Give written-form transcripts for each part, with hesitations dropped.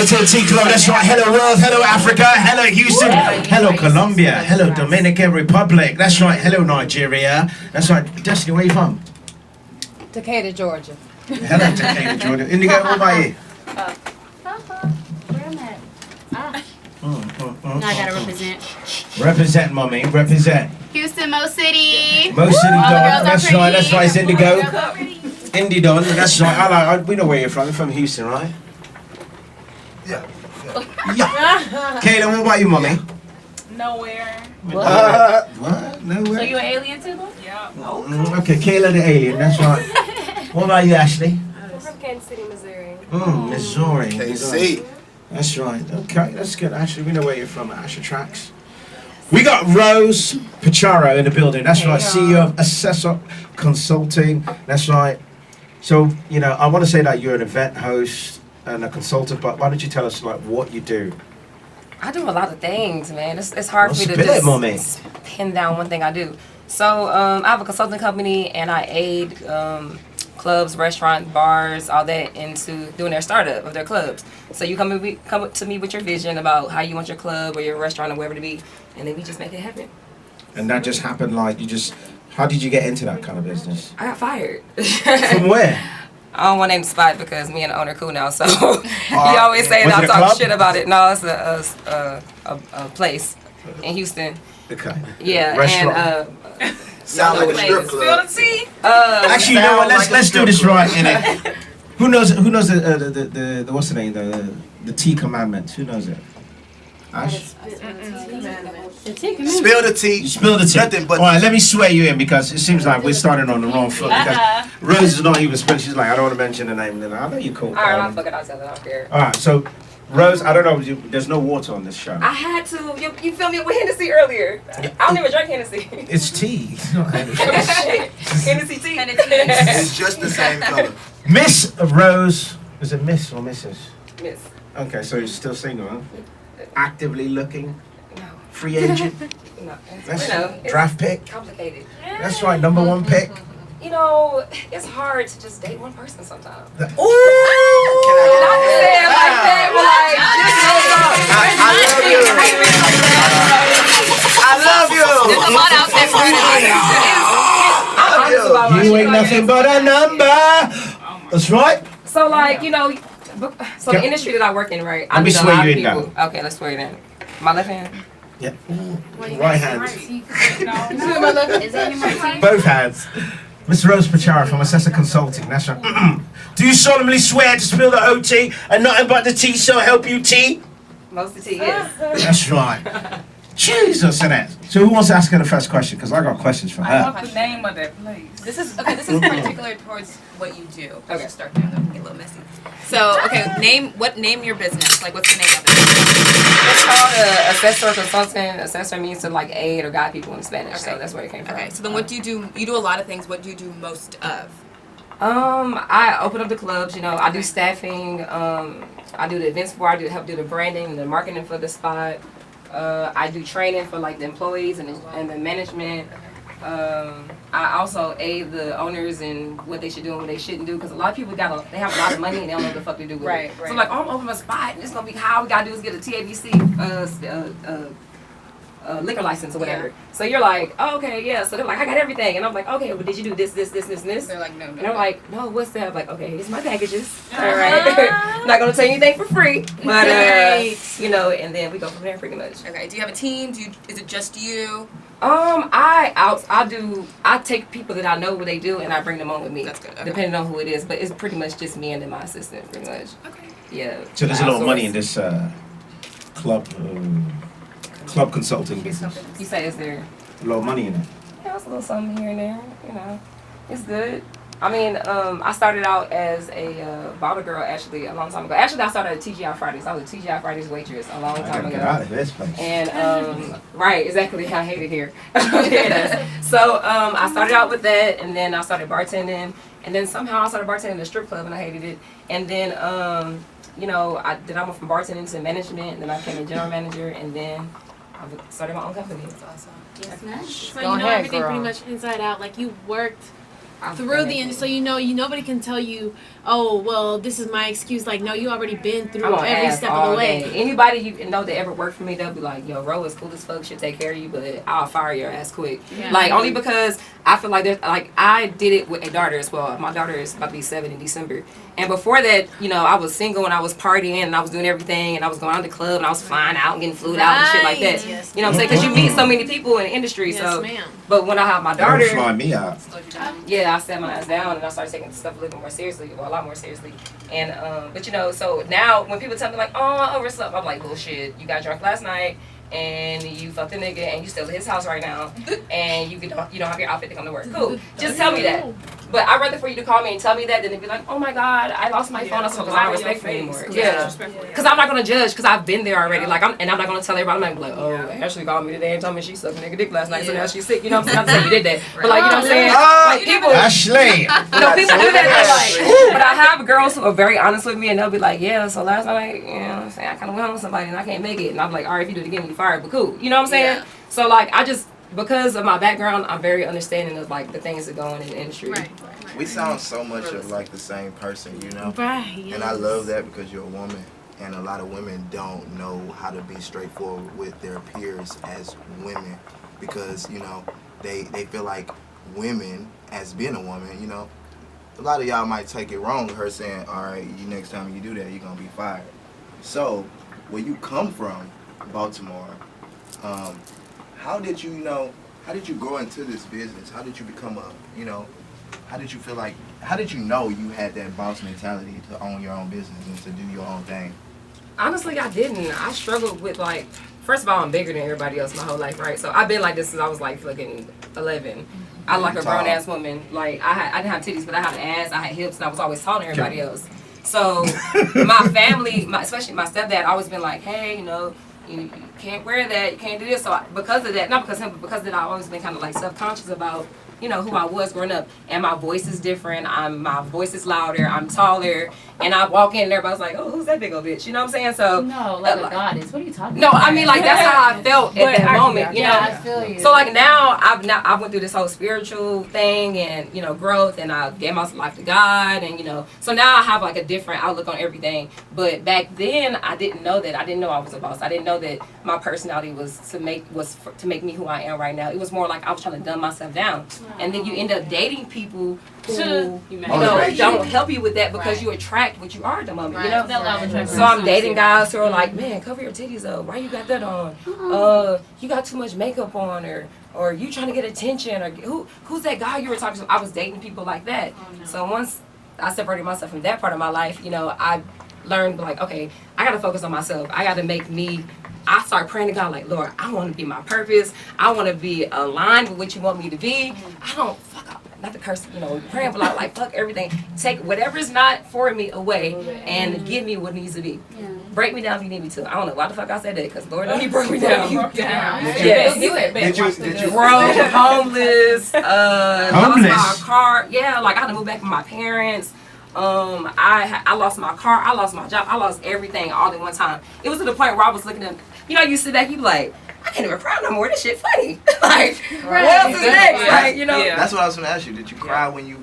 Welcome to the Tea Club. That's right. Hello world. Hello Africa. Hello Houston. Hello Colombia. Hello Dominican Republic. That's right. Hello Nigeria. That's right. Destiny, where you from? Decatur, Georgia. Hello Decatur, Georgia. Indigo, what about you? Where I'm at? I gotta represent. Represent, mommy. Represent. Houston, Mo City. Mo City All the Don. girls are That's right. That's right. It's pretty. Indigo. Indie Don. That's right. We know where you're from. You're from Houston, right? Yeah. Kayla, what about you, mommy? Nowhere. What? Nowhere? So you an alien too? Yeah. Okay, Kayla the alien. That's right. What about you, Ashley? I'm from Kansas City, Missouri. Missouri. KC. That's right. Okay, that's good. Ashley, we know where you're from. Ashley Tracks. We got Rose Pichardo in the building. That's right. CEO of Assessor Consulting. That's right. So, you know, I want to say that you're an event host and a consultant, but why don't you tell us like what you do? I do a lot of things, man. It's hard Well, for me to spill it, just mommy. pin down one thing I do. So I have a consulting company, and I aid clubs, restaurants, bars, all that into doing their startup of their clubs. So you come to me with your vision about how you want your club or your restaurant or wherever to be, and then we just make it happen. And that just happened like how did you get into that kind of business? I got fired. From where? I don't want to name the spot because me and the owner cool now. So he always say Was that it I a talk club? shit about it. No, it's a place in Houston. Okay. Yeah, Restaurant. and Sound like a strip Spill club. the tea. Actually, you know what? Sound like Let's a do this strip right, club. innit? Who knows the what's the name? The 10 commandments. Who knows it? Ash? Spill the tea. Spill the tea. Nothing but Alright, let me swear you in because it seems like we're starting on the wrong foot. Because Rose is not even spelling. She's like, I don't want to mention the name. Then I know you're cool. all right, I'll fuck it. I'll tell it. I don't care. Alright, so Rose, I don't know. There's no water on this show. I had to. You filmed me with Hennessy earlier. I don't even drink Hennessy. It's tea. It's not Hennessy tea. it's just the same color. Miss Rose. Is it Miss or Mrs.? Miss. Okay, so you're still single, huh? Actively looking. No. Free agent. No. That's You know, it's draft pick. complicated. That's right, number one pick. You know, it's hard to just date one person sometimes. Ooh! Not to say it like that, I love you. There's a lot out there for but like, I'm honest about my You shit, ain't like, nothing but a number. That's right. So like, you know, so the industry that I work in, right? I Let me meet a swear lot you of in people. Okay, let's swear you in. My left hand. Yeah. Right hand. Is there any more tea? Both hands. Miss Rose Pichardo from Assessor Consulting. That's right. Do you solemnly swear to spill the OT and nothing but the tea shall help you tea? Most of the tea, yes. That's right. Jesus, innit? So who wants to ask her the first question? Because I got questions for I her. want the name of that place. This is particular towards what you do. Okay. Just start there, though. Get a little messy. So, name your business. Like, what's the name of it? It's called assessor consultant. Assessor means to like aid or guide people in Spanish, so Okay. that's where it came from. Okay. So then, what do you do? You do a lot of things. What do you do most of? I open up the clubs. You know, I do staffing. I do the events for. I help do the branding and the marketing for the spot. I do training for like the employees and the management. I also aid the owners in what they should do and what they shouldn't do because a lot of people they have a lot of money and they don't know what the fuck to do with Right, it. right. So like, oh, I'm opening a spot and it's gonna be how we gotta do is get a TABC liquor license or whatever. Yeah. So you're like, oh, okay, yeah. So they're like, I got everything, and I'm like, okay, but did you do this, and this? They're like, no. And I'm like, no, what's that? I'm like, okay, here's my packages. All right, not gonna tell you anything for free, but you know, and then we go from there pretty much. Okay. Do you have a team? Is it just you? I take people that I know what they do and I bring them on with me. That's good. Okay. Depending on who it is, but it's pretty much just me and then my assistant, pretty much. Okay. Yeah. So there's a lot of outsource. money in this club consulting business. You say is there? A lot of money in it. Yeah, it's a little something here and there. You know, it's good. I mean, I started out as a bottle girl actually a long time ago. Actually, I started at TGI Fridays. I was a TGI Fridays waitress a long I time gotta ago. get out of this place. And right, exactly. I hate it here. So I started out with that, and then I started bartending, and then somehow I started bartending at a strip club, and I hated it. And then you know, I went from bartending to management, and then I became a general manager, and then I started my own company. Yes, man. So Go you know ahead, everything girl. pretty much inside out. Like you worked through the end, so nobody can tell you, oh well, this is my excuse. Like, no, you already been through every step of the way. Anybody you know that ever worked for me, they'll be like, yo, Ro is cool as fuck, she'll take care of you, but I'll fire your ass quick. Yeah. Like, only because I feel like there's like, I did it with a daughter as well. My daughter is about to be 7 in December, and before that, I was single and I was partying and I was doing everything and I was going out to the club and I was flying out and getting flued out and shit like that. Yes. You know what I'm saying? Because you meet so many people in the industry. Yes, so ma'am. but when I have my Don't daughter, fly me out. yeah, I sat my ass down and I started taking stuff a little more seriously, well, a lot more seriously. And but so now when people tell me like, oh, I overslept, I'm like, bullshit. You got drunk last night and you fucked a nigga and you still at his house right now and you don't have your outfit to come to work. Cool. Just tell me that. But I'd rather for you to call me and tell me that than to be like, oh my God, I lost my phone because I don't respect you anymore. Yeah. Because I'm not going to judge because I've been there already. Like, I'm not going to tell everybody. I'm not like, oh, Ashley called me today and told me she sucked a nigga dick last night, so now she's sick. You know what I'm saying? Not saying you did that. But like, you know what I'm saying? Like, people. Ashley! People do that. Like, but I have girls who are very honest with me and they'll be like, yeah, so last night, you know what I'm saying, I kind of went home with somebody and I can't make it. And I'm like, all right, if you do it again, you fired, but cool. You know what I'm saying? Yeah. So like, because of my background, I'm very understanding of like the things that go on in the industry. Right. We sound so much of like the same person, Right. Yes. And I love that because you're a woman. And a lot of women don't know how to be straightforward with their peers as women because, they feel like women, as being a woman, a lot of y'all might take it wrong, her saying, all right, next time you do that, you're going to be fired. So, where you come from, Baltimore, how did you grow into this business? How did you become how did you feel like, how did you know you had that boss mentality to own your own business and to do your own thing? Honestly, I didn't. I struggled with like, first of all, I'm bigger than everybody else my whole life, right? So I've been like this since I was like fucking 11. I like a grown ass woman. Like I didn't have titties, but I had an ass, I had hips, and I was always taller than everybody else. So my family, especially my stepdad, always been like, hey, you can't wear that, you can't do this. So because of that, not because of him, but because of that, I've always been kind of like self-conscious about who I was growing up. And my voice is different. My voice is louder. I'm taller. And I walk in and everybody's like, oh, who's that big old bitch? You know what I'm saying? So No, like a goddess. What are you talking no, about? I mean, like, that's how I felt at that moment, I feel you. So, like, now I went through this whole spiritual thing and, growth, and I gave my life to God, and, so now I have, like, a different outlook on everything. But back then, I didn't know that. I didn't know I was a boss. I didn't know that my personality was to make me who I am right now. It was more like I was trying to dumb myself down. And then you end up dating people who don't help you with that because you attract what you are at the moment, So I'm dating guys who are like, man, cover your titties up. Why you got that on? You got too much makeup on, or you trying to get attention, or who's that guy you were talking to? I was dating people like that. So once I separated myself from that part of my life, I learned like, okay, I gotta focus on myself. I gotta make me. I started praying to God like, Lord, I want to be my purpose. I want to be aligned with what you want me to be. I don't fuck up. Not the curse, praying for like fuck everything. Take whatever is not for me away and give me what needs to be. Break me down if you need me to. I don't know why the fuck I said that, because Lord, he broke me down. Yes. Did you Broke, homeless, lost my car. Yeah, like I had to move back with my parents. I lost my car, I lost my job, I lost everything all at one time. It was to the point where I was looking at, you sit back, you be like, I can't even cry no more. This shit funny. Like, what else is next? Like, That's what I was gonna ask you. Did you cry when you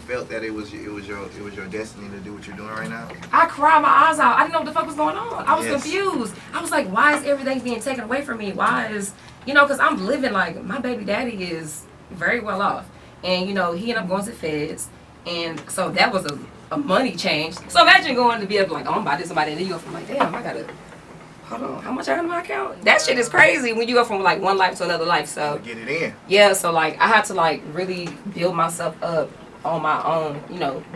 felt that it was your destiny to do what you're doing right now? I cried my eyes out. I didn't know what the fuck was going on. I was confused. I was like, why is everything being taken away from me? Why is, because I'm living like, my baby daddy is very well off. And, he ended up going to feds. And so that was a money change. So imagine going to be able to like, oh, I'm about this, somebody, and then you go from like, damn, I gotta, hold on, how much I got in my account? That shit is crazy when you go from like one life to another life. So get it in. Yeah, so like I had to like really build myself up on my own,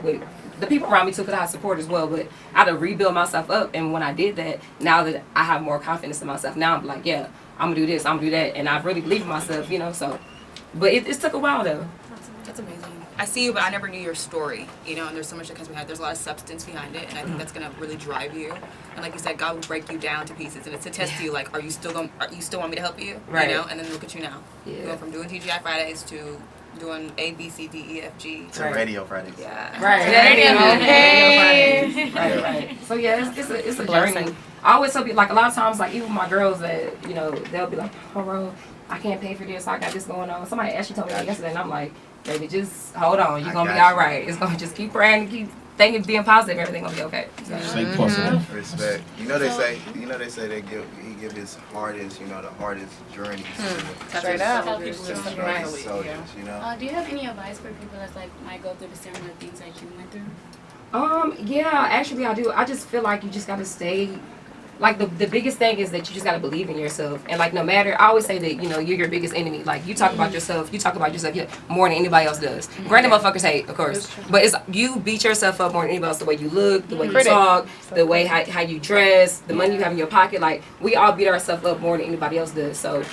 with the people around me too, because I had support as well. But I had to rebuild myself up, and when I did that, now that I have more confidence in myself, now I'm like, yeah, I'm gonna do this, I'm gonna do that, and I've really believed in myself, So, but it took a while though. That's amazing. I see you, but I never knew your story, and there's so much that comes behind. There's a lot of substance behind it, and I think that's gonna really drive you. And like you said, God will break you down to pieces, and it's to test you. Like, are you still want me to help you? Right. And then look at you now. Yeah. You go from doing TGI Fridays to doing A, B, C, D, E, F, G. To Radio Fridays. Yeah. Right. Radio. Okay. Right. So yeah, it's a journey. I always tell people, like, a lot of times, like, even my girls that they'll be like, oh, bro, I can't pay for this, I got this going on. Somebody actually told me that yesterday, and I'm like, baby, just hold on. You're I gonna be got all you. right. It's gonna just keep praying, keep thinking, being positive. Everything gonna be okay. So, Stay positive. Respect. You know they say he give his hardest, the hardest journeys Straight up. to his soldiers, Do you have any advice for people that's like might go through the similar things that you went through? Yeah, actually I do. I just feel like you just gotta stay. Like the biggest thing is that you just gotta believe in yourself, and like no matter, I always say that you're your biggest enemy. Like you talk about yourself, more than anybody else does. Granted, motherfuckers hate, of course, but it's you beat yourself up more than anybody else. The way you look, the way you talk, the way how you dress, the money you have in your pocket. Like we all beat ourselves up more than anybody else does. So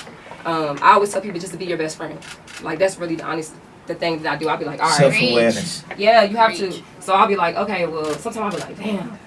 I always tell people just to be your best friend. Like that's really the thing that I do. I'll be like, all right, Self-awareness. yeah, you have to. So I'll be like, okay, well, sometimes I'll be like, damn.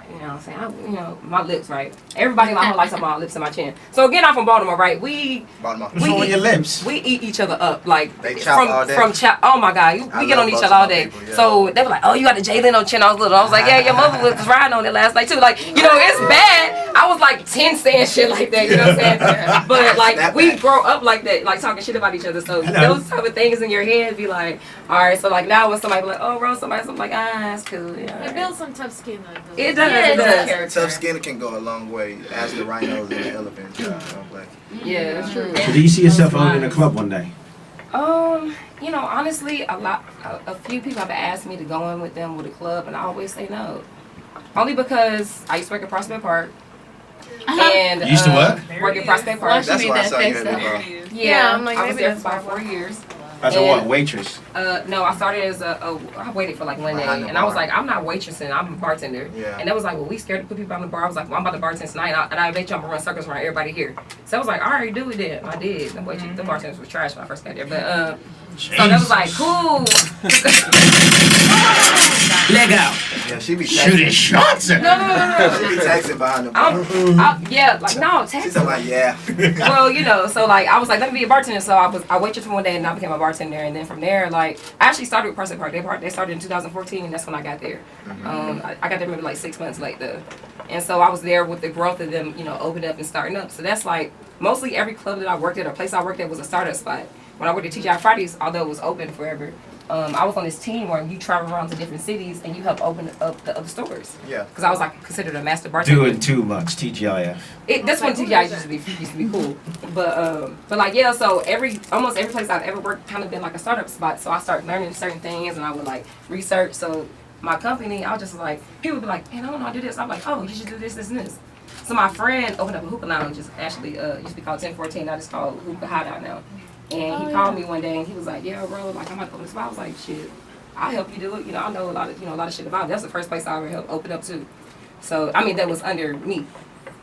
You know what I'm saying? My lips, right? Everybody in my whole life talking about my lips and my chin. So again, I'm from Baltimore, right? Baltimore. What's wrong with your lips? We eat each other up, like They chop all day. Oh my God, we get love on each other all Baltimore day. people, yeah. So they were like, oh, you got the Jay Leno chin. I was little. I was like, yeah, your mother was riding on it last night too. Like, it's bad. I was like 10 saying shit like that. You know what I'm saying? But like we grow up like that, like talking shit about each other. So those type of things in your head be like, all right. So like now when somebody be like, oh, bro, something like, that's cool. Yeah. It builds some tough skin. It does. It does. Tough skin can go a long way. Ask the rhinos and the elephants. Don't play. Yeah, that's true. So do you see yourself owning a club one day? Honestly, a few people have asked me to go in with them with a club, and I always say no. Only because I used to work at Prospect Park. And You used to work? Work at Prospect Park. She That's made why I that saw you face at up. the bar. Yeah, I'm like, I was maybe there for that's about 4 years. As a what? Waitress? No, I started as I waited for like one day, Behind the and I was bar. like, I'm not waitressing, I'm a bartender. Yeah. And they was like, well, we scared to put people on the bar. I was like, well, I'm about to bartend tonight, and I bet you I'm gonna run circles around everybody here. So I was like, all right, do it then. I did. The bartenders was trash when I first got there, but so that was like, cool. Leg out. Yeah, she be Shooting texting. shots at No. She be texting behind the bar. Yeah, like no, She's text. talking like, yeah. Well, so like I was like, let me be a bartender. So I waitressed for one day and I became a bartender, and then from there, like I actually started with Prospect Park. They started in 2014, and that's when I got there. I got there maybe like 6 months late though, and so I was there with the growth of them, opening up and starting up. So that's like mostly every club that I worked at or place I worked at was a startup spot. When I worked at TGI Fridays, although it was open forever, I was on this team where you travel around to different cities and you help open up the other stores. Yeah. Because I was like considered a master bartender. Doing too much, TGIF. That's when TGI used to be cool. But like yeah, so almost every place I've ever worked kind of been like a startup spot. So I started learning certain things and I would like research. So my company, I was just like, people would be like, man, I don't know how to do this. I'm like, oh, you should do this, this, and this. So my friend opened up a hookah lounge, just actually used to be called 1014, now it's called Hookah Hideout now. And he called me one day and he was like, yeah, bro, like I'm about to open this spot. I was like, shit, I'll help you do it. I know a lot of shit about it. That's the first place I ever helped open up to. So I mean that was under me.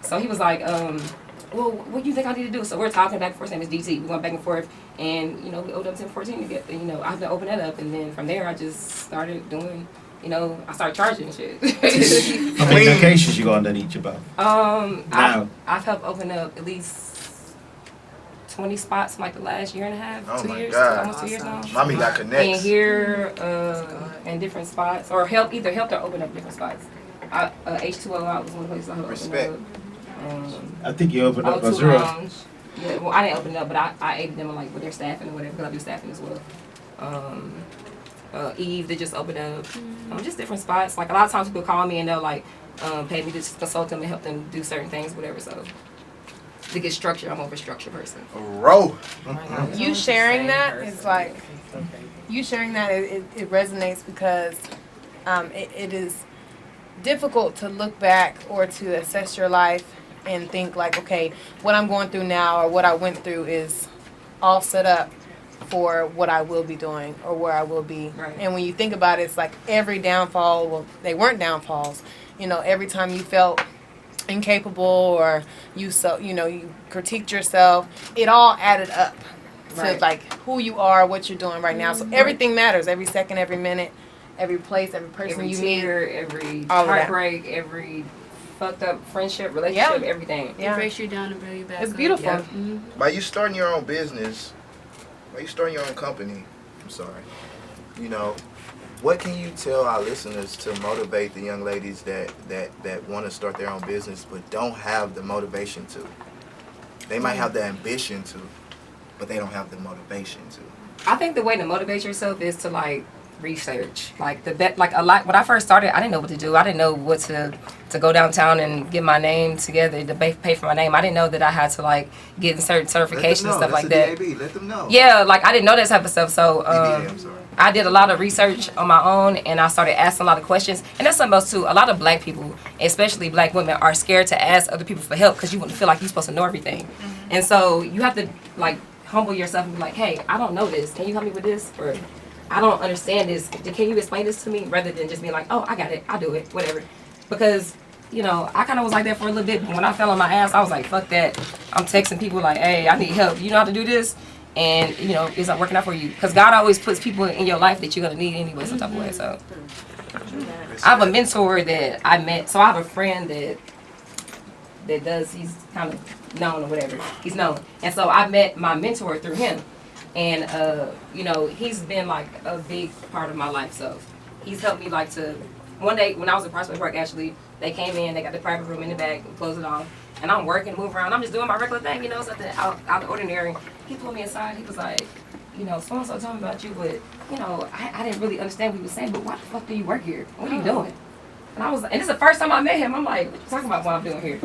So he was like, well, what do you think I need to do? So we're talking back and forth. His name is DT. We went back and forth, and we opened up 1014 to get. I had to open that up, and then from there I just started doing. I started charging and shit. How many locations you got underneath your belt? I've helped open up at least 20 spots in like the last year and a half, Oh 2 my years, God. almost 2 years now. Mommy got And connects. here, in different spots, or either helped or open up different spots. H2O out was one of the places I helped Respect. open up. I think you opened up O2 Azura. Lounge. Yeah, well, I didn't open it up, but I aided them like with their staffing or whatever, because I do staffing as well. Eve, they just opened up. Just different spots. Like a lot of times people call me and they'll like pay me to consult them and help them do certain things, whatever. So to get structure, I'm more of a structure person. Roll. You sharing that is like, you sharing that, it resonates because it is difficult to look back or to assess your life and think like, okay, what I'm going through now or what I went through is all set up for what I will be doing or where I will be. Right. And when you think about it, it's like every downfall, well, they weren't downfalls. Every time you felt incapable or you critiqued yourself, it all added up to Right. like who you are, what you're doing right now. So everything matters, every second, every minute, every place, every person Every you tear, every All of that. heartbreak, every fucked up friendship, relationship, everything. meet. Yeah, Breaks you down and bring you back. it's up. beautiful. Yeah. By you starting your own business, by you starting your own company, I'm sorry, what can you tell our listeners to motivate the young ladies that want to start their own business but don't have the motivation to? They might have the ambition to, but they don't have the motivation to. I think the way to motivate yourself is to like research. Like like a lot. When I first started, I didn't know what to do. I didn't know what to go downtown and get my name together to pay for my name. I didn't know that I had to like get in certain certifications and stuff like that. DAB. Let them know. Yeah, like I didn't know that type of stuff. So DBA, I'm sorry. I did a lot of research on my own, and I started asking a lot of questions. And that's something else too. A lot of black people, especially black women, are scared to ask other people for help because you wouldn't feel like you're supposed to know everything. And so you have to like humble yourself and be like, hey, I don't know this. Can you help me with this? Or I don't understand this. Can you explain this to me? Rather than just being like, oh, I got it. I'll do it. Whatever. Because, you know, I kind of was like that for a little bit. But when I fell on my ass, I was like, fuck that. I'm texting people like, hey, I need help. You know how to do this? And, you know, it's not working out for you. Because God always puts people in your life that you're going to need anyway, some type of way. So I have a mentor that I met. So I have a friend that does, he's kind of known or whatever. He's known. And so I met my mentor through him. And, you know, he's been like a big part of my life. So he's helped me like to, one day when I was at Prospect Park, actually, they came in, they got the private room in the back, closed it off. And I'm working, moving around. I'm just doing my regular thing, you know, something out of the ordinary. He pulled me aside. He was like, you know, so-and-so told me about you, but, you know, I didn't really understand what he was saying, but why the fuck do you work here? What are you doing? And I was, and this is the first time I met him. I'm like, what you talking about what I'm doing here?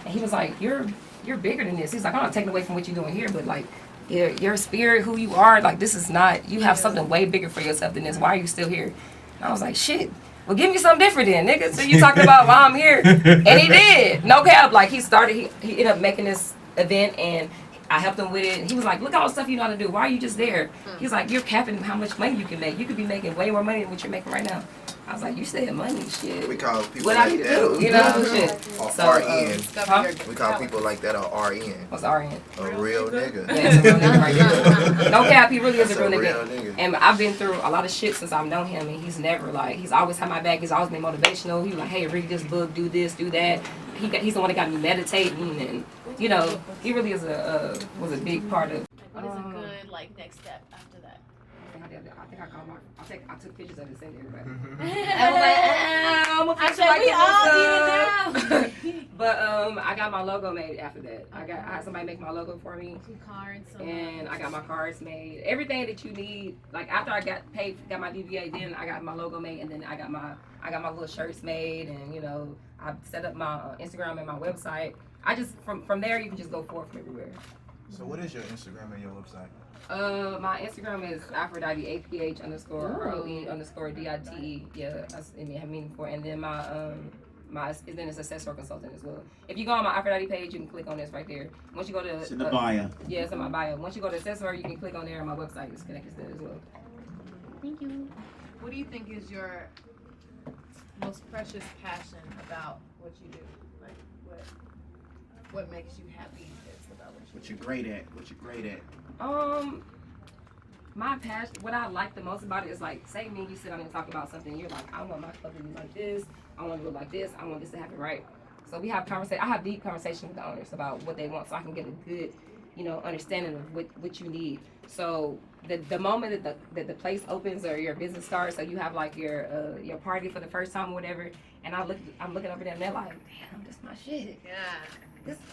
And he was like, you're bigger than this. He's like, I'm not taking away from what you're doing here, but like, your spirit, who you are, like, this is not, you have something way bigger for yourself than this. Why are you still here? And I was like, shit. Well, give me something different then, nigga. So you talking about why I'm here. And he did. No cap. Like, he ended up making this event, and I helped him with it. And he was like, look at all the stuff you know how to do. Why are you just there? He's like, you're capping how much money you can make. You could be making way more money than what you're making right now. I was like, you said money, shit. We call people what like I need that. to do, you know, shit. Or So, RN. Huh? We call people like that a RN. What's RN? A real nigga. Yeah, it's a real nigga right there. No cap, he really is That's a real real nigga. nigga. And I've been through a lot of shit since I've known him, and he's never like, he's always had my back. He's always been motivational. He was like, hey, read this book, do this, do that. He's the one that got me meditating, and you know, he really is was a big part of. What is a good like next step after that? I think I called I took pictures of it and sent it to everybody. I I'm a said we all need it now. But I got my logo made after that. I had somebody make my logo for me. Some cards. And I got my cards made. Everything that you need. Like after I got my DBA, then I got my logo made, and then I got my little shirts made, and you know, I set up my Instagram and my website. I just from there you can just go forth from everywhere. So what is your Instagram and your website? My Instagram is Aphrodite APH_ROE_DITE. Yeah, that's I have meaning for. And then my then it's Accessor Consultant as well. If you go on my Aphrodite page, you can click on this right there. Once you go to It's in the bio. Yeah, it's in my bio. Once you go to Accessor, you can click on there, and my website is connected to that as well. Thank you. What do you think is your most precious passion about what you do? Like what makes you happy about what you do? What you're great at. What you're great at. My passion, what I like the most about it is like, say me and you sit down and talk about something, you're like, I want my club to be like this, I want to do it like this, I want this to happen right. So we have I have deep conversations with the owners about what they want, so I can get a good, you know, understanding of what you need. So the moment that the place opens or your business starts, so you have like your party for the first time or whatever, and I'm looking over there and they're like, damn, this my shit. Yeah.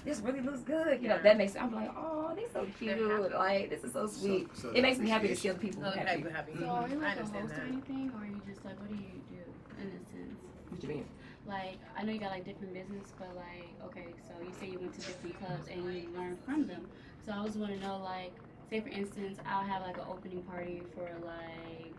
This really looks good. You know, that makes I'm like, oh, they so cute. Like, this is so sweet. So it makes me happy to see other people happy. So are you I like a understand host that. or anything, or are you just like, what do you do in a sense? What you mean? Like, I know you got like different business, but like, okay, so you say you went to different clubs and you learned from them. So I was want to know, like, say for instance, I'll have like an opening party for like,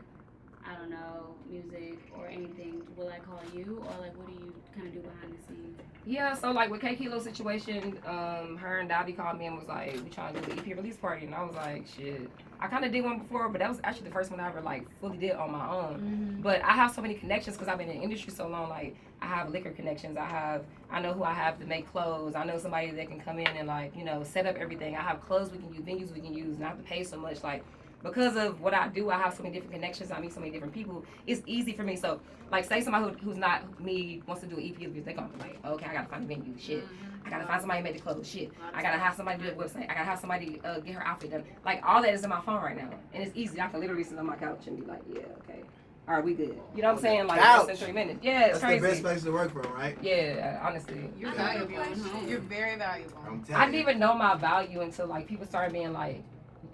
I don't know, music or anything. Will I call you, or like, what do you kind of do behind the scenes? Yeah, so like with K Kilo's situation, her and Dobby called me and was like, we trying to do the EP release party, and I was like, shit. I kind of did one before, but that was actually the first one I ever like fully did on my own. Mm-hmm. But I have so many connections because I've been in the industry so long. Like I have liquor connections. I know who I have to make clothes. I know somebody that can come in and like, you know, set up everything. I have clothes we can use, venues we can use, not to pay so much. Like because of what I do, I have so many different connections. I meet so many different people. It's easy for me. So like say somebody who's not me wants to do an EP release, they gonna be like, okay, I gotta find a venue. Shit. I gotta find somebody to make the clothes. Shit. I gotta have somebody do the website. I gotta have somebody get her outfit done. Like all that is in my phone right now, and it's easy. I can literally sit on my couch and be like, yeah, okay, all right, we good. You know what I'm saying? Like less than 3 minutes. Yeah, it's That's crazy. the best place to work from, right? Yeah, honestly. You're valuable. You're very valuable. I'm telling I didn't you. even know my value until like people started being like,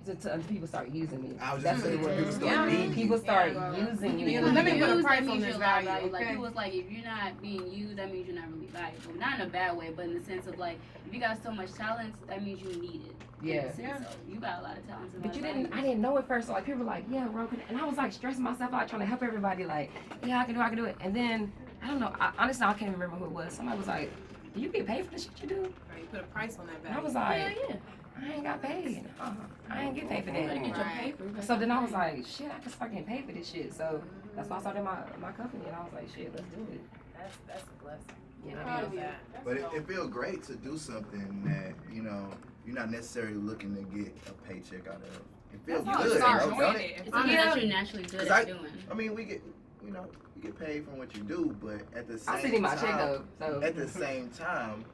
until people start using me. I was That's just saying what when it people is. start needing People you. start Yeah, using you. Being Let me put a used, price that on means this you're not value, valuable. Like okay? it was like if you're not being used, that means you're not really valuable. Not in a bad way, but in the sense of like if you got so much talent, that means you need it. Yeah. So you got a lot of talent. But you didn't. I didn't know at first. So like people were like, "Yeah, bro," and I was like stressing myself out trying to help everybody. Like, "Yeah, I can do it." And then I don't know. Honestly, I can't remember who it was. Somebody was like, "Do you get paid for the shit you do?" Right, you put a price on that And I value. was Hell like, yeah. "I ain't got paid. I ain't get paid for You better that." get your Right. paper. So then I was like, "Shit, I can start getting paid for this shit." So that's why I started my company, and I was like, "Shit, let's do it." That's a blessing. You Proud know. of that. But it feels great to do something that, you know, you're not necessarily looking to get a paycheck out of. It feels That's how good, it starts. bro, don't it? It's something that you're naturally good 'Cause at doing. I mean, we get, you know, you get paid from what you do, but at the same I sent him my check time, though. So at the same time,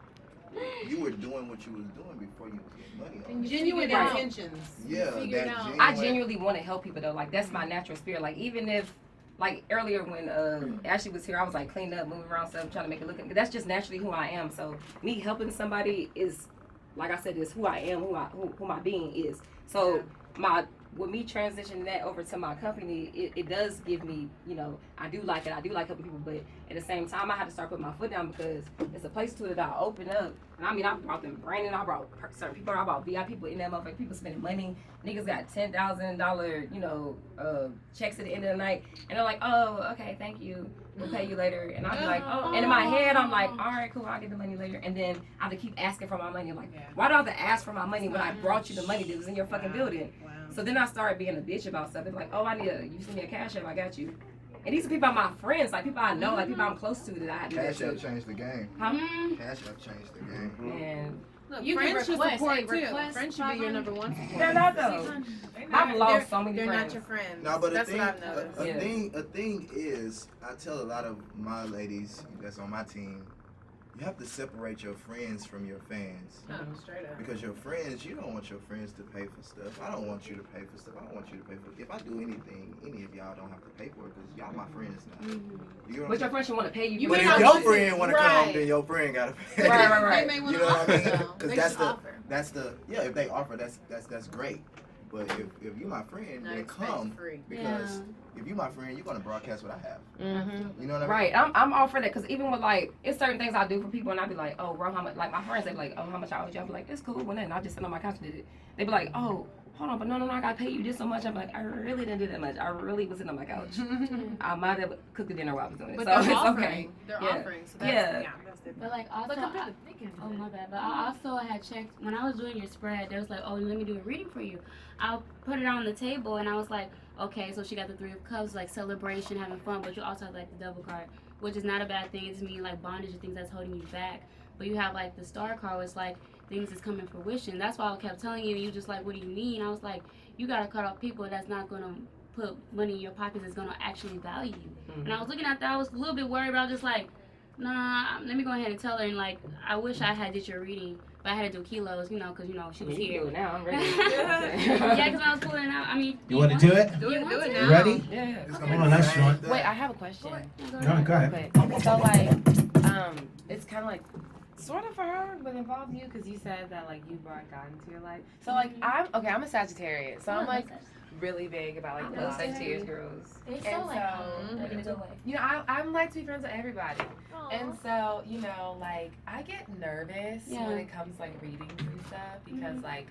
you were doing what you was doing before you get money on. Genuine Right. intentions. Yeah, figure it that out. genuine. I genuinely want to help people though. Like that's my natural spirit. Like even if, like earlier when Ashley was here, I was like cleaning up, moving around stuff, trying to make it look. That's just naturally who I am. So me helping somebody is, like I said, is who I am, who my being is. So with me transitioning that over to my company, it does give me, you know, I do like it. I do like helping people, but at the same time, I had to start putting my foot down because it's a place to it that I open up. And I mean, I brought them branding, I brought certain people, I brought VIP people in that motherfucker, people spending money. Niggas got $10,000, you know, checks at the end of the night. And they're like, oh, okay, thank you. We'll pay you later. And I'll be like, oh. And in my head, I'm like, all right, cool, I'll get the money later. And then I have to keep asking for my money. I'm like, why do I have to ask for my money when I brought you the money that was in your fucking building? Wow. So then I started being a bitch about stuff. It's like, oh, you send me a cash app, I got you. And these are people are my friends, like people I know, like people I'm close to that I had to do that Cash App shit. changed the game. Huh? Cash App changed the game. And Look, You can friends should request, support hey, too. request Friends should be your number one support. they're not though. I've lost so many They're friends. not your friends. No, but That's what I've noticed. Yeah. a thing is, I tell a lot of my ladies that's on my team, you have to separate your friends from your fans. No, straight up. Because your friends, you don't want your friends to pay for stuff. I don't want you to pay for stuff. I don't want you to pay for it. If I do anything, any of y'all don't have to pay for it because y'all my friends now. You know what But I'm your saying? friends should want to pay you. But for if it. your friend want to come, Right. then your friend gotta pay. Right. They may You want know to what I offer mean? though. Because They that's should the offer. if they offer, that's great. But if you my friend, Not then expense come free. because if you my friend, you're gonna broadcast what I have. Mm-hmm. You know what I mean? Right, I'm all for that because even with like, it's certain things I do for people and I be like, oh, bro, how much? Like my friends, they be like, oh, how much I owe you? I be like, it's cool, well then I just sit on my couch and did it. They be like, oh, hold on, but no, I gotta pay you this so much. I'm like, I really didn't do that much. I really was sitting on my couch. I might have cooked the dinner while I was doing it, But so they're it's offering. okay. They're Yeah. offering. So that's, Yeah. that's different. But like also, But compared to thinking. oh my bad. But I also had checked when I was doing your spread. They was like, oh, let me do a reading for you. I'll put it on the table, and I was like, okay. So she got the Three of Cups, like celebration, having fun. But you also have like the Devil card, which is not a bad thing. It's meaning like bondage and things that's holding you back. But you have like the Star card, it's like things is coming fruition. That's why I kept telling you. You just like, what do you mean? I was like, you gotta cut off people that's not gonna put money in your pockets. That's gonna actually value you. And I was looking at that. I was a little bit worried, but I was just like, nah, let me go ahead and tell her. And like, I wish I had did your reading, but I had to do kilos, you know, because, you know, she was You can here. do it now. I'm ready. Yeah, because I was pulling it out. I mean, You want to do it? Do it want now. You ready? Yeah. It's Come gonna be on, the that's same right. thing. Wait, I have a question. Go Go ahead. Okay, so like, it's kind of like, sort of for her, but involves you because you said that like you brought God into your life. So like, I'm a Sagittarius, so I'm like really big about like Love love. Sagittarius girls. It's And so like, so- like in a good way. You know, I'm like to be friends with everybody, and so you know, like I get nervous Yeah. when it comes to like readings and stuff because like.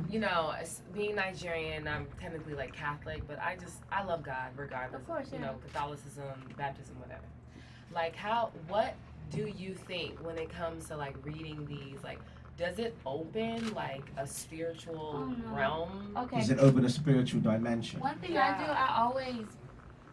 You know, being Nigerian, I'm technically like Catholic, but I love God regardless Of course, you yeah. know, Catholicism, baptism, whatever. Like what do you think when it comes to like reading these? Like, does it open like a spiritual Oh, no. realm? Okay. Does it open a spiritual dimension? One thing I Yeah. do, I always.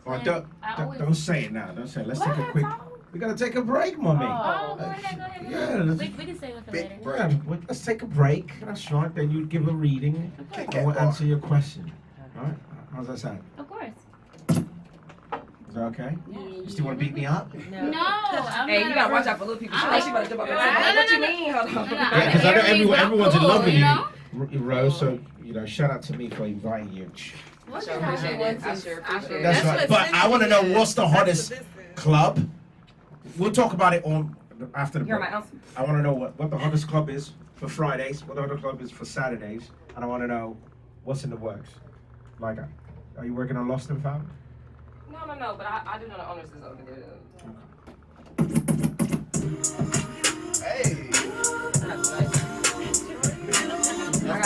Or plan- I don't, always- don't say it now. Don't say it. Let's What? take a quick. We gotta take a break, mommy. Oh, go ahead, go ahead. Yeah, We let's- can save it for Big later. break. Yeah, let's take a break. That's right. Then you give a reading. Kick I that will bar. answer your question. All right. How's that sound? Of course. Is that okay? Yeah. You still want to beat me up? No, I'm Hey, not you a- gotta watch out for little people. She I- like she about to jump up and No, say, no, what you no, mean? Hold on. No, Yeah, because I know everyone's in cool, love with you know? Rose. So you know, shout out to me for inviting you. I sure appreciate it. I sure appreciate it. That's right. But I want to know what's the hottest club. We'll talk about it on after the You're break. my answer. I want to know what the hottest club is for Fridays, what the hottest club is for Saturdays, and I want to know what's in the works? Like, are you working on Lost and Found? No, but I do know the owners is over there. Hey. Y'all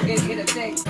can't get a text.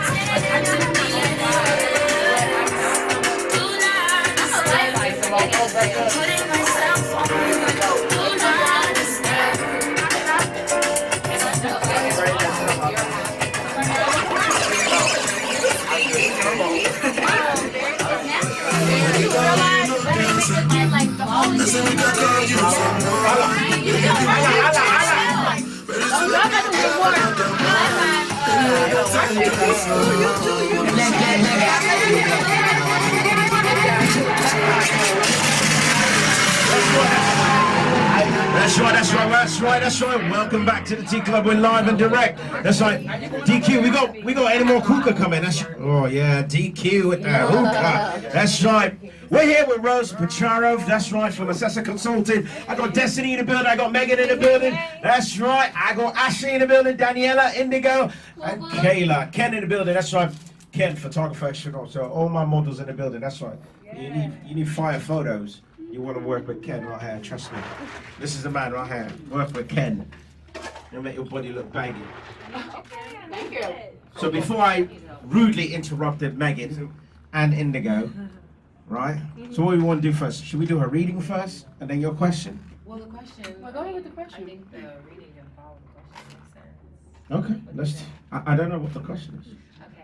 That's right. Welcome back to the Tea Club. We're live and direct. That's right. DQ, we got any more hookah coming? Oh yeah, DQ with the hookah. That's right. We're here with Rosea Pichardo. That's right, from Assessor Consulting. I got Destiny in the building. I got Megan in the building. That's right. I got Ashley in the building. Daniela, Indigo, and Kayla. Ken in the building. That's right. Ken, photographer extraordinaire. So all my models in the building. That's right. You need fire photos. You want to work with Ken right here, trust me. This is the man right here. Work with Ken. It'll make your body look baggy. Thank you. So before I rudely interrupted Megan and Indigo, right? So what do we want to do first? Should we do her reading first and then your question? Well, the question. Well, go ahead with the question. I think the reading and follow the question makes sense. Okay, let's. I don't know what the question is.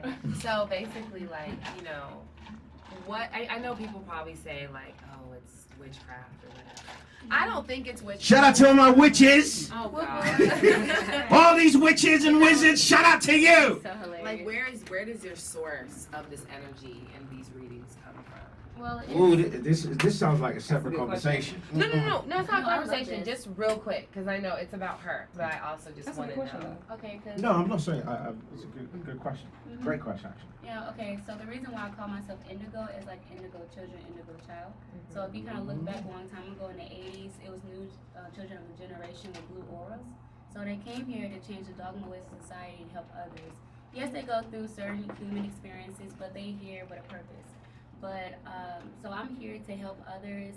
Okay. So basically, like, you know, what I know people probably say like, oh, it's witchcraft or whatever. I don't think it's witchcraft. Shout out to all my witches! Oh God. All these witches and wizards, shout out to you! So hilarious. Like, where does your source of this energy and these readings come from? Well, Ooh, this sounds like a separate conversation. No, it's not a conversation. Just real quick, because I know it's about her, but I also just want to know. okay, cause No, I'm not saying. It's a good question. Great question, actually. yeah, okay. So the reason why I call myself indigo is like indigo children, indigo child. So if you kind of look back a long time ago in the 80s, it was new children of the generation with blue auras. So they came here to change the dogma ways of society and help others. Yes, they go through certain human experiences, but they here with a purpose. But so I'm here to help others,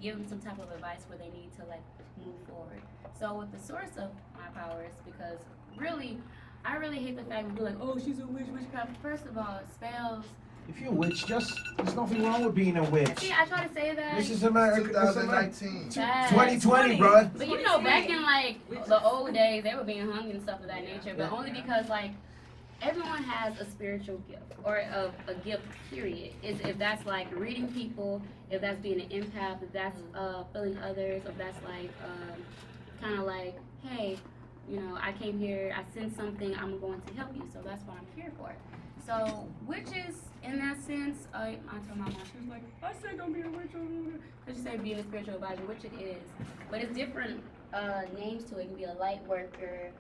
give them some type of advice where they need to like move forward. So with the source of my powers, because really, I really hate the fact that we're like, oh, she's a witchcraft. First of all, spells. If you're a witch, there's nothing wrong with being a witch. See, I try to say that. This is America. 2019. 2020, bro. But you know, back in like the old days, they were being hung and stuff of that nature. But only because like everyone has a spiritual gift or a gift. Period. Is if that's like reading people, if that's being an empath, if that's feeling others, if that's like kind of like, hey, you know, I came here, I sense something, I'm going to help you. So that's what I'm here for. So witches, in that sense, I told my mom, she was like, I said don't be a witch. Because she said being a spiritual advisor, which it is. But it's different names to it. It can be a light worker,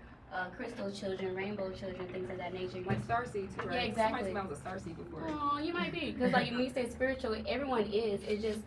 crystal children, rainbow children, things of that nature. Like starseed too, right? Yeah, exactly. Somebody smells a starseed before. Oh, you might be. Because like when you say spiritual, everyone is. It's just,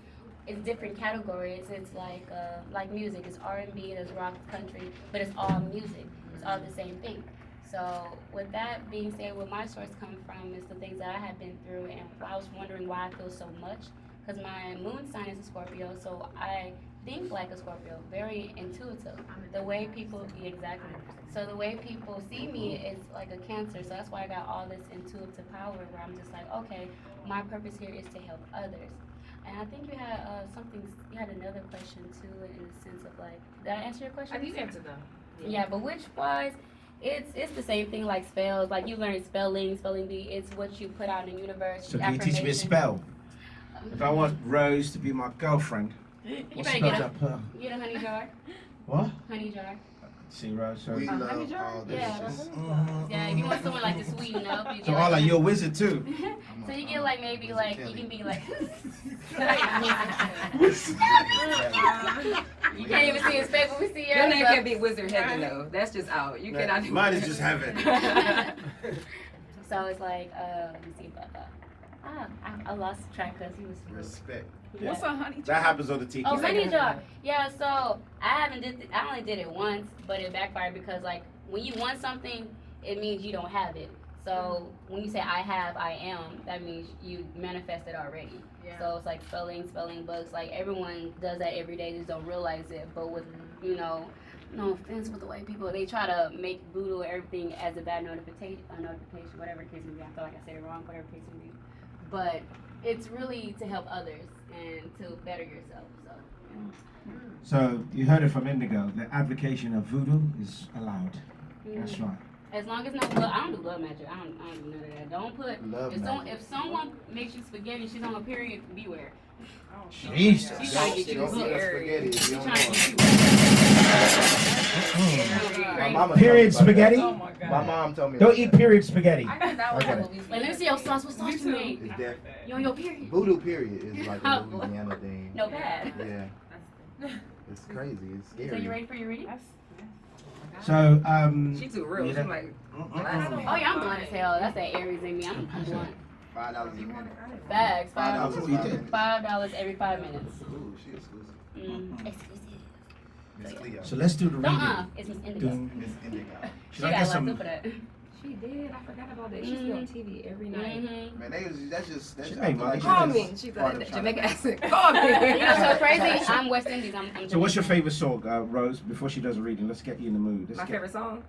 it's different categories. It's like music. It's R&B, there's rock, country, but it's all music. It's all the same thing. So with that being said, where my source comes from is the things that I have been through, and I was wondering why I feel so much, because my moon sign is a Scorpio, so I think like a Scorpio, very intuitive. The way people, exactly. So the way people see me is like a Cancer, so that's why I got all this intuitive power where I'm just like, okay, my purpose here is to help others. And I think you had you had another question too, in the sense of like, did I answer your question? I think you answered them. Yeah, but which wise, it's the same thing like spells. Like you learn spelling bee. It's what you put out in the universe. So can you teach me a spell? If I want Rose to be my girlfriend, what spells up her? Get a honey jar. What? Honey jar. See, Rose. So, We honey love jar? all this. Yeah. Yeah, if you want someone like to sweeten up, you so get Arla, like, you're a wizard too. so you get like maybe like you can be like you can't even see his face when we see Your name yours, can't be Wizard Heaven though. That's just out. You cannot do Mine is just heaven. So it's like let me see about that. I lost track because he was Respect. yeah. What's a honey jar? That happens on the TV. Oh, honey jar. Yeah, so I only did it once, but it backfired because like when you want something, it means you don't have it. So when you say I have, I am, that means you manifested already. So it's like spelling books. Like everyone does that every day, just don't realize it. But with no offense with the white people, they try to make voodoo or everything as a bad notification, whatever the case may be. I feel like I said it wrong, whatever the case may be. But it's really to help others and to better yourself. So. Yeah. So you heard it from Indigo. The application of voodoo is allowed. That's right. As long as no blood, I don't do blood magic. I don't do none of that. Don't put. If someone makes you spaghetti, she's on a period. Beware. Jesus. She's trying to get you hooked. She's trying to get you hooked. Period spaghetti? Oh my God. My mom told me. Don't eat period spaghetti. I think that was Okay. Like, let me see your sauce. What sauce you made? It's definitely. You on your period? Voodoo period is like a Louisiana thing. No bad. Yeah. It's crazy. It's scary. So you ready for your reading? So, She too real. you She know- like. Oh yeah, I'm blunt as hell. That's that Aries in me. I'm blunt. $5 a minute. Bags. $5 $5 every 5 minutes. Ooh, she exclusive. Exclusive. Miss Cleo. So let's do the reading. It's Miss Indigo. Miss Indigo. She Should I got get locked some? up for that. She did. I forgot about that. She's been on TV every night. Man, that's just She I made feel money. like Call that's me. She's part like of Jamaican trying accent. Call me. You know so crazy? I'm West Indies. I'm So what's your favorite song, Rose? Before she does a reading, let's get you in the mood. My favorite song?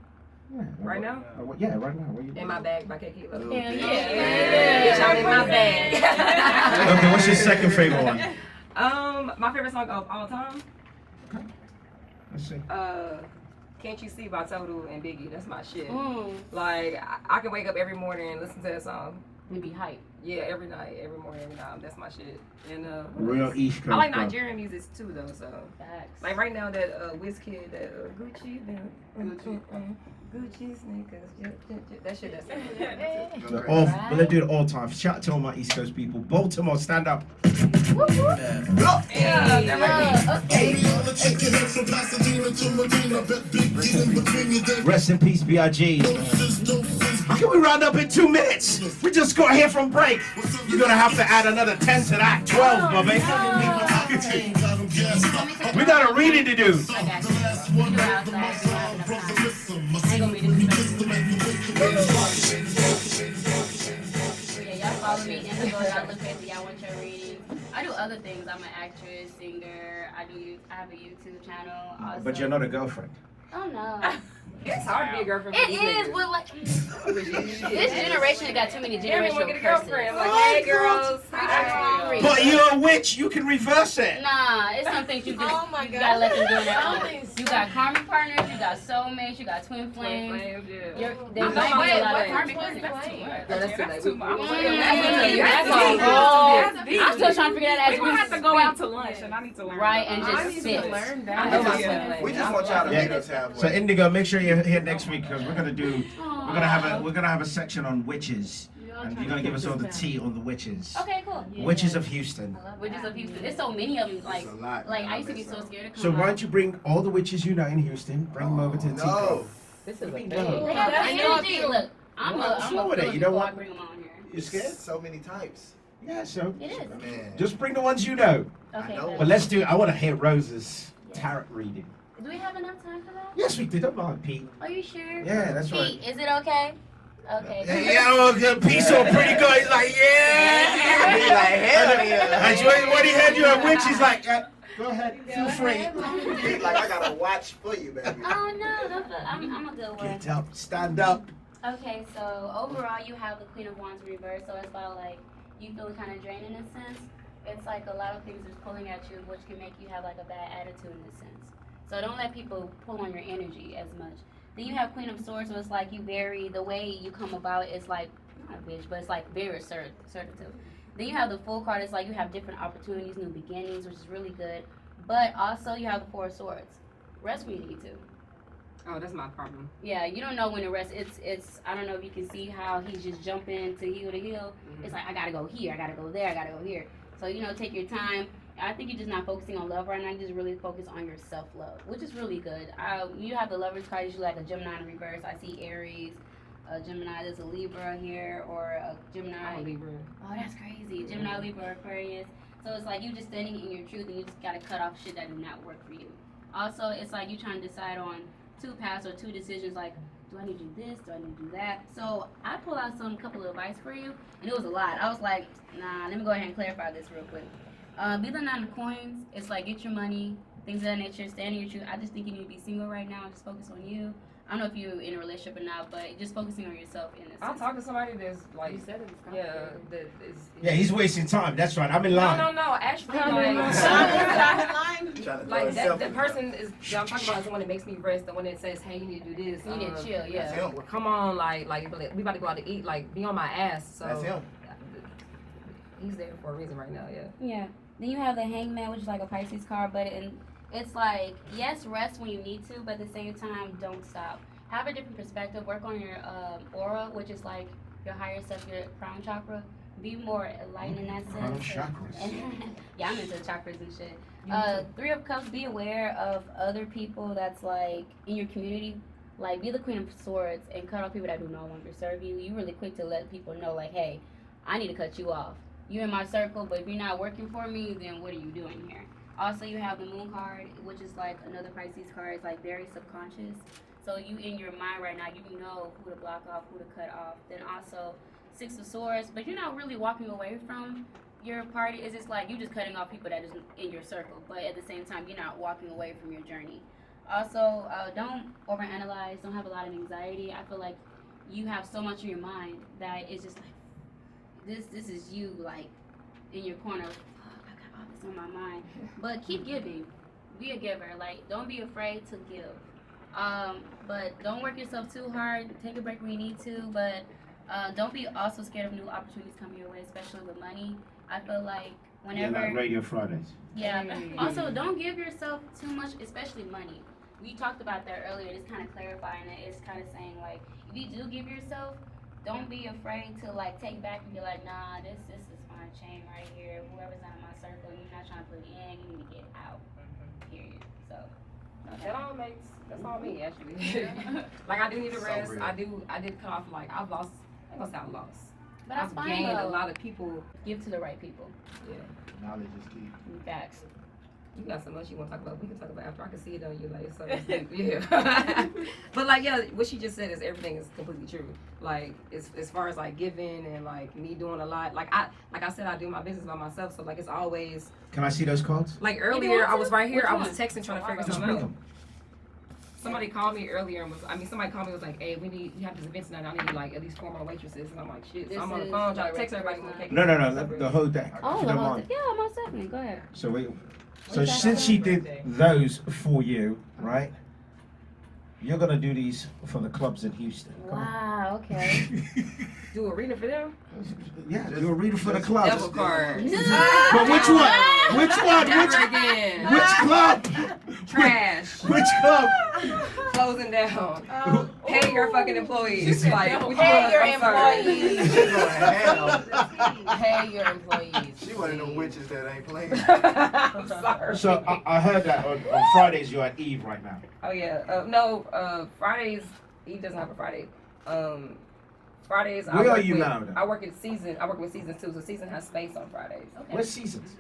Yeah. Right now? Yeah, right now. What you In My Bag by K Kilo. to- Hell Bitch, I'm in my bag. Okay, what's your second favorite one? My favorite song of all time? Let's see. Can't You See by Total and Biggie. That's my shit. Mm. Like, I can wake up every morning and listen to that song. And be hype. Yeah, every night, every morning, every night. That's my shit. And Real East Coast. I like bro. Nigerian music too, though. So, Facts. like right now, that Wizkid, that Gucci, Gucci sneakers. That shit. That's So all, but let's do it all time. Shout out to all my East Coast people. Baltimore, stand up. Rest in peace, B.I.G. How can we round up in 2 minutes? We just got here from break. You're gonna have to add another 10 to that. 12, baby. We got a reading to do. I got you. You do it outside. You don't have enough time. I ain't gonna be disrespectful. Yeah, y'all follow me. Indigo, y'all look at y'all want your readings. I do other things. I'm an actress, singer. I have a YouTube channel. Also. But you're not a girlfriend. Oh no. It's hard to be a girlfriend. It is, but like this generation got too many Everyone generational get a curses. girlfriend. Like, hey, girls. But you're a witch. You can reverse it. Nah, it's some things you just you gotta let them do on their own. You got karmic partners, you got soulmates, you got twin flames. There might be a lot of karmic partners. That's too much. I'm still trying to figure that out. We're gonna have to go out to lunch, and I need to learn. Right, and just sit. We just want y'all to meet us halfway. So Indigo, make sure you're here next week because we're gonna have a section on witches, and you're gonna give us all the tea on the witches. Okay, cool. Witches of Houston. Witches of Houston. There's so many of them. Like It's a lot. I used to be so scared to come So why out. don't you bring all the witches you know in Houston, bring them over to the tea No. club. This is a They thing. have energy. Look, I'm What's wrong a with it? Philly You know before what? I bring them on here. You scared? So many types. Yeah, so It is. Man. just bring the ones you know. Okay. know. But let's do. I want to hear Rose's tarot reading. Do we have enough time for that? Yes, we did. Come on, Pete. Are you sure? Yeah, that's right. Pete, is it okay? Okay. Yeah, well, Pete's so pretty good. He's like, yeah. Be like, hell yeah. And when he had you a witch, he's like, go ahead, feel free. Be like, I got a watch for you, baby. Oh no, I'm a good one. Get up, stand up. Okay, so overall you have the Queen of Wands reversed, so it's about like you feeling kind of drained in a sense. It's like a lot of things is pulling at you, which can make you have like a bad attitude in a sense. So don't let people pull on your energy as much. Then you have Queen of Swords, so it's like you very, the way you come about is like, not a bitch, but it's like very assertive. Then you have the Full card, it's like you have different opportunities, new beginnings, which is really good. But also you have the Four of Swords. Rest when you need to. Oh, that's my problem. Yeah, you don't know when to rest. It's I don't know if you can see how he's just jumping to heel to heel. Mm-hmm. It's like I gotta go here, I gotta go there, I gotta go here. So take your time. I think you're just not focusing on love right now. You just really focus on your self-love, which is really good. You have the Lovers card, usually like a Gemini in reverse. I see Aries, a Gemini. There's a Libra here, or a Gemini. I'm a Libra. Oh, that's crazy. Gemini, Libra, Aquarius. So it's like you just standing in your truth, and you just gotta cut off shit that do not work for you. Also, it's like you trying to decide on two paths or two decisions. Like, do I need to do this? Do I need to do that? So I pulled out couple of advice for you, and it was a lot. I was like, nah, let me go ahead and clarify this real quick. Be the 9 of coins. It's like get your money, things of that nature, stand in your truth. I just think you need to be single right now and just focus on you. I don't know if you're in a relationship or not, but just focusing on yourself in this. I'll talk to somebody that's like, You said it was yeah, complicated. that is. Yeah, he's wasting time. That's right. I'm in line. No. Actually, like that person is. I'm talking about the one that makes me rest. The one that says, "Hey, you need to do this. You need to chill." Yeah. That's him. Come on, like we about to go out to eat. Like, be on my ass. So That's him. he's there for a reason right now. Yeah. Yeah. Then you have the Hangman, which is like a Pisces card, but it's like, yes, rest when you need to, but at the same time, don't stop. Have a different perspective. Work on your aura, which is like your higher self, your crown chakra. Be more enlightened in that Crown sense. chakras. Yeah, I'm into chakras and shit. 3 of Cups, be aware of other people that's like in your community. Like, be the Queen of Swords and cut off people that do not want to serve you. You're really quick to let people know, like, hey, I need to cut you off. You're in my circle, but if you're not working for me, then what are you doing here? Also, you have the Moon card, which is like another Pisces card. It's like very subconscious. So you in your mind right now, you know who to block off, who to cut off. Then also 6 of Swords, but you're not really walking away from your party. It's just like you just cutting off people that is in your circle, but at the same time, you're not walking away from your journey. Also, don't overanalyze. Don't have a lot of anxiety. I feel like you have so much in your mind that it's just like this is you like in your corner. Fuck, I got all this on my mind. But keep giving. Be a giver. Like, don't be afraid to give. But don't work yourself too hard. Take a break when you need to, but don't be also scared of new opportunities coming your way, especially with money. I feel like whenever Yeah, like Radio Fridays. yeah. Also, don't give yourself too much, especially money. We talked about that earlier. Just kind of clarifying it. It's kind of saying like, if you do give yourself, don't be afraid to like take back and be like, nah, this is my chain right here. Whoever's not in my circle, you're not trying to put it in. You need to get out. Period. So. That's all me actually. Like, I do need a rest. I did cut off, like, I've lost, I ain't gonna say I lost. But that's I've fine gained though. a lot of people. Give to the right people. Yeah. Knowledge is key. Facts. You got so much you want to talk about. We can talk about after. I can see it on you, like, so it's deep. Yeah. But like, yeah, what she just said is everything is completely true. Like, as far as like giving and like me doing a lot, like I said, I do my business by myself. So like, it's always Can I see those cards? like earlier. I was right here. Which I was one? texting trying to figure Just something bring out. them. Somebody called me earlier and somebody called me and was like, hey, we have this event tonight. I need like at least 4 more waitresses. And I'm like, shit. So I'm on the phone trying to text everybody. No, the whole deck. Oh, if you the don't whole mind. thing. Yeah, most definitely. Go ahead. So since she did those for you, right? You're gonna do these for the clubs in Houston. Come on. Wow. Okay. Do a reading for them? Yeah, do a reader for the clubs. Devil card. But which one? Which one? Never again. Which club? Trash. Which club? Closing down. Pay your fucking employees. Like, which Pay one? your I'm sorry. employees. She going to hell. Pay your employees. She one of them witches that ain't playing. I'm sorry. So I heard that on Fridays you're at Eve right now. Oh yeah. No. Fridays. Eve doesn't have a Friday. Fridays. Where are you now, then? I work at Season. I work with Seasons too. So Season has space on Fridays. Okay. Where's Seasons?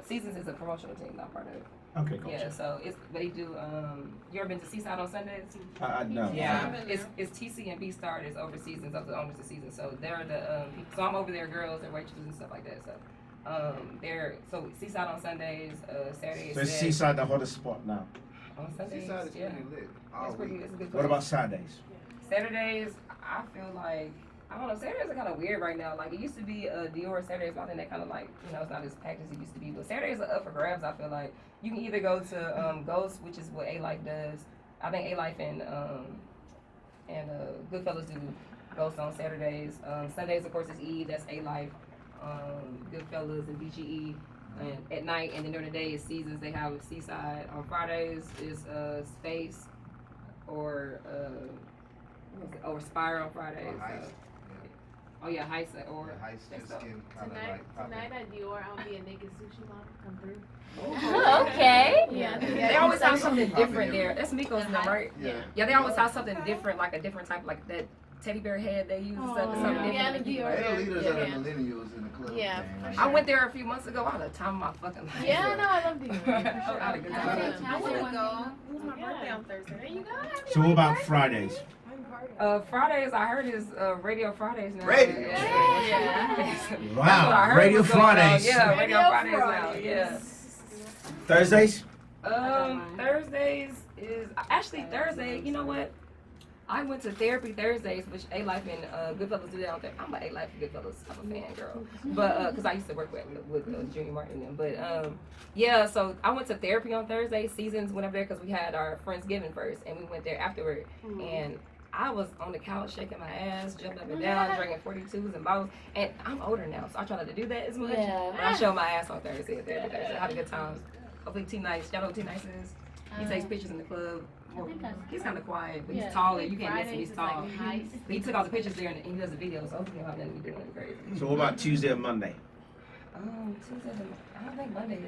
Seasons is a promotional team, not part of it. Okay, cool. Yeah. So it's they do. You ever been to Seaside on Sundays? No. Yeah. It's TC and B Star that's over Seasons, of the owners of Seasons. So they're the people. So I'm over there, girls and waitresses and stuff like that. So. They're so Seaside on Sundays, Saturdays. So is Seaside the hottest spot now? On Sundays, Seaside is yeah. pretty lit. It's pretty. It's a good. What about Saturdays? Saturdays? I feel like I don't know. Saturdays are kind of weird right now. Like, it used to be Dior Saturdays, but I think that kind of like, you know, it's not as packed as it used to be. But Saturdays are up for grabs. I feel like you can either go to Ghost, which is what A Life does. I think A Life and Goodfellas do Ghost on Saturdays. Sundays, of course, is Eve. That's A Life. Goodfellas and BGE. And at night, and then during the day is Seasons. They have Seaside. On Fridays is Space or Spire on Fridays. Oh yeah, Heist or Heist just getting kind of like Tonight at Dior, I'll be a naked sushi model. Come through. Okay. Yeah. They always have something different there. That's Miko's name, right? Yeah. Yeah, they always have something different, like a different type, like that teddy bear head they use and stuff. It's something Yeah, different. the Dior. They're the leaders of the Yeah. millennials in the club. Yeah, man. for Like, I went there a few months ago. I had a time of my fucking life. Yeah, no, I love Dior. I had a good time. I want to go. It was my birthday on Thursday. There you go. So what about Fridays? I'm partying. Fridays, I heard is Radio Fridays now. Radio. Yeah. That's what I Wow, heard Radio was going on. Fridays. Yeah, Radio Fridays now. Yeah. Thursdays? Thursdays is actually Thursday. You know what? I went to therapy Thursdays, which A Life and Goodfellas do that out there. I'm an A Life and Goodfellas. I'm a fan girl, but because I used to work with Junior Martin and them. But yeah, so I went to therapy on Thursday. Seasons went up there because we had our Friendsgiving first, and we went there afterward. And I was on the couch shaking my ass, jumping up and down, drinking 42s and bottles. And I'm older now, so I try not to do that as much. Yeah. But I showed my ass on Thursday at therapy Thursday. I had a good time. Hopefully T-Nice. Y'all know what T-Nice is? He takes pictures in the club. Well, he's kind of quiet, but he's tall and you can't miss him. He's tall. But he took all the pictures there and he does the video, so hopefully he'll have nothing to do with it crazy. So what about Tuesday and Monday? Tuesday, I don't think Mondays.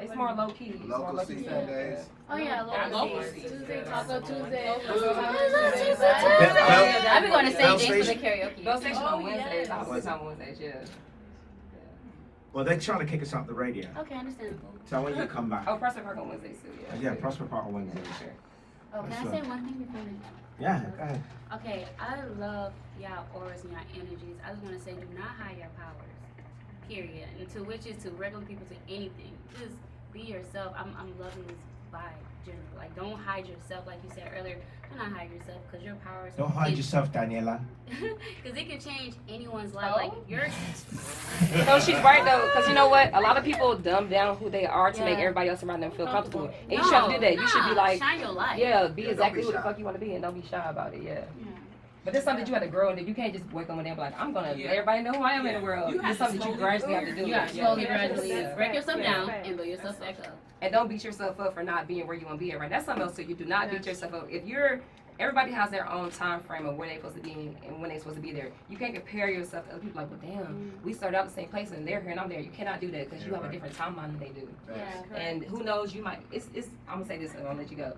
It's more low key. It's more Local low key season stuff. days. Oh yeah, Local Tuesday, Taco Tuesday. I've been going to Bell same days for the Station? karaoke. Bell Station on Oh, Wednesdays. yes. I was on Wednesdays, yeah. Well, they're trying to kick us off the radio. Okay, understandable. So when you come back. Oh, Prospect Park on Wednesdays too, yeah. Yeah, Prosper Park on Wednesdays. Oh, can I say one thing before we Yeah, go ahead. Okay, I love y'all auras and y'all energies. I just want to say, do not hide your powers. Period. And to witches, to regular people, to anything. Just be yourself. I'm loving this vibe, generally. Like, don't hide yourself, like you said earlier. Do not hide yourself, because your powers. Don't hide yourself, Daniela. Because it can change anyone's life. Like, you're. No, she's right though, because you know what? A lot of people dumb down who they are to make Yeah. everybody else around them feel comfortable. And you shouldn't do that. You should be like, shine your light. yeah, be Yeah, don't exactly be who the shy. fuck you want to be and don't be shy about it, yeah. Yeah. But it's something that you have to grow into. You can't just wake up one day and be like, I'm going to let everybody know who I am in the world. It's something that you gradually have to do. You gotta Yeah. slowly, gradually Yeah. break yourself down and build yourself back up. And don't beat yourself up for not being where you want to be at, right? That's something else too. You do not beat yourself up. If you're, everybody has their own time frame of where they're supposed to be and when they're supposed to be there. You can't compare yourself to other people like, well, damn, we started out the same place and they're here and I'm there. You cannot do that because you have a different timeline than they do. Yeah. And who knows, you might, I'm going to say this and I'll let you go.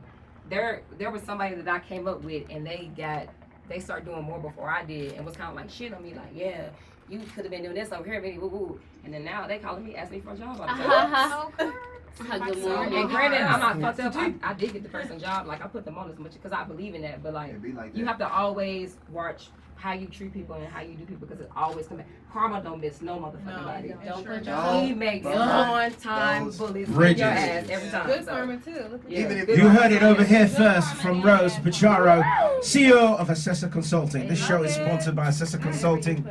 There was somebody that I came up with and they started doing more before I did and was kind of like shit on me like, yeah, you could have been doing this over here, maybe woo woo. And then now they calling me, asking me for a job all the time. Good So, morning. and granted, I'm not fucked up. I did get the person job. Like, I put them on as much because I believe in that. But, like, It be like you that. have to always watch how you treat people and how you do people because it always comes back. Karma don't miss no motherfucking body. Don't put don't. He makes Burn on-time those bullets in bridges. your ass every time. Good so. karma too. Look at Yeah. Even if You heard it over here first from Rose Pichardo, CEO of Assessor Consulting. This show is sponsored by Assessor Consulting,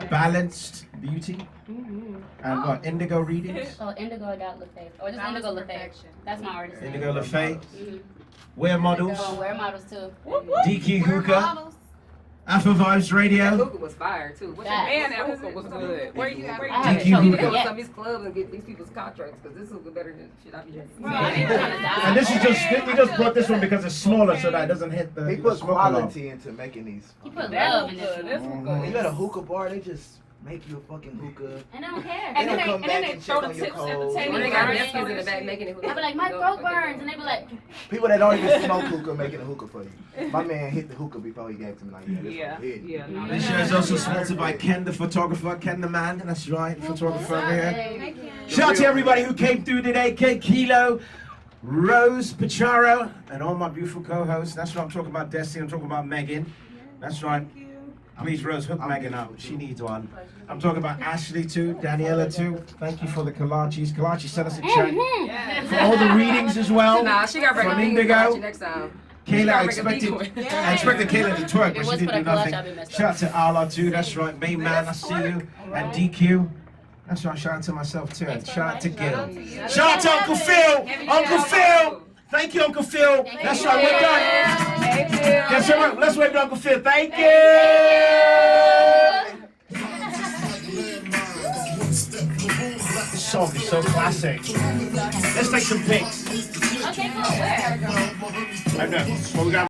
Balanced Beauty, and what, Indigo Readings? Oh, Indigo LaFay. Or just Indigo LaFay. That's my artist name. Indigo LaFay, Mhm. Wear Models, Oh, wear models too. DQ Hookah, Alpha Vibes That Radio, hookah was fire, too. What's your That- man? That hookah was good. Where you at? I haven't DQ shown you You that go to yet. some of these clubs and get these people's contracts because this hookah better than shit I be drinking. Bro, I ain't trying to die. and this is just, we just brought this one because it's smaller so that it doesn't hit the He puts smoke alarm. quality into making these. He put That love in this hookah, this one. hookah. When you at a hookah bar, they just make you a fucking hookah. And I don't care. And then They'll come and then back they and throw check the on your tips at the clothes. table. Or They they got got napkins in the napkins. back making it hookah. I be like, my throat burns. And they be like, People that don't even smoke hookah making a hookah for you. My man hit the hookah before he gave it to me. Like, yeah, this one hit. This show is also sponsored by Ken the photographer, Ken the man, that's right, photographer over here. Shout out to everybody who came through today, Kate Kilo, Rose Pichardo, and all my beautiful co-hosts. That's what I'm talking about, Destiny, I'm talking about Megan. That's right. Please, Rose, hook Megan up. She needs one. I'm talking about Ashley too, Daniela too. Thank you for the kolaches. Kolache sent us a check for all the readings as well. Nah, she got to bring From a bean Indigo. next time. Kayla, I She gotta bring a expected, bean. I expected Kayla to twerk, If it but she was didn't for do the clutch, nothing. I'd be messed up. Shout out to Allah too, that's right. Main man, I see you. And DQ. That's right, shout out to myself too. And shout out to Gil. Shout out to Uncle Phil! Uncle Phil! Thank you, Uncle Phil. That's right, we're done. Guess what? Let's wave to Uncle Phil. Thank you! This song is so classic. Let's take some pics. okay, cool. Where? I know. Well, we got